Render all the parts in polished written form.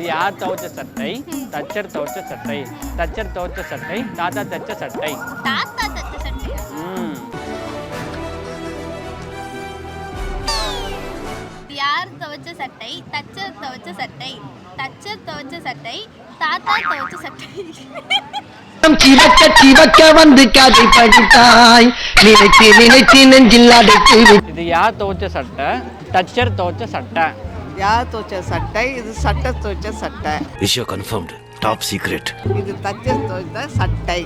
இது யார் துவைச்ச சட்டை? தச்சர் துவைச்ச சட்டை. தச்சர் துவைச்ச சட்டை. தாத்தா தச்ச சட்டை. தாத்தா தச்ச சட்டை. யார் துவைச்ச சட்டை? தச்சர் துவைச்ச சட்டை. தச்சர் துவைச்ச சட்டை. தாத்தா துவைச்ச சட்டை. சிவக்க சிவக்க வந்து கதை படித்தாய் நினைத்து நினைத்து நெஞ்சில் அடைத்து. இது யார் துவைச்ச சட்டை? தச்சர் துவைச்ச சட்டை. யார் துவைச்ச சட்டை? இது சட்டை துவைச்ச சட்டை. விஷயம் கன்ஃபர்ம்டு. Top secret. இது தச்சர் துவைச்ச சட்டை.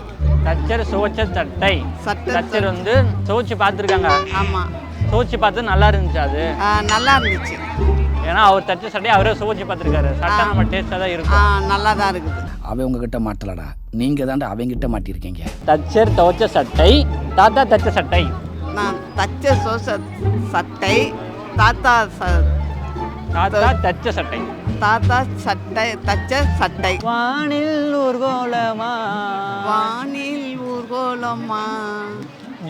தச்சர் துவைச்ச சட்டை. சட்டை தச்சர் வந்து துவைச்சு பார்த்துருக்காங்க. ஆமா, துவைச்சு பார்த்து நல்லா இருந்துச்சு. அது நல்லா இருந்துச்சு. ஏன்னா அவர் தச்ச சட்டையை அவரே துவைச்சு பார்த்துருக்காரு. சட்டை நம்ம டேஸ்டாக தான் இருக்கும். நல்லா தான் இருக்குது. அவன் உங்ககிட்ட மாட்டலடா, நீங்க தாண்டா அவங்கிட்ட மாட்டிருக்கீங்க. தச்சர் துவைச்ச சட்டை. தாத்தா தச்ச சட்டை. நான் தச்ச சட்டை. தாத்தா தாத்தா தச்ச சட்டை. தாத்தா சட்டை தச்ச சட்டை. வானில் ஊர்கோலமா வானில் ஊர்கோலமா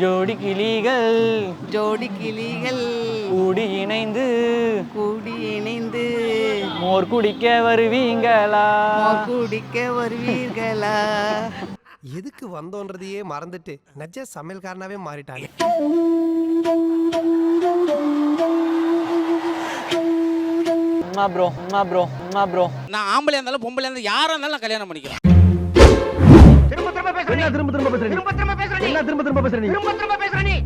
ஜோடி கிளிகள் ஜோடி கிளிகள் கூடி இணைந்து மோர் குடிக்க வருவீங்களா? குடிக்க வருவீர்களா? எதுக்கு வந்தோன்றதையே மறந்துட்டு நஜ சமையல்காரனாவே மாறிட்டாங்க. ப்ரோ நான் ஆம்பளையா இருந்தாலும் பொம்பளையா இருந்தாலும் யாரா இருந்தாலும் நான் கல்யாணம் பண்ணிக்கிறேன். திரும்ப திரும்ப பேசுறேன்.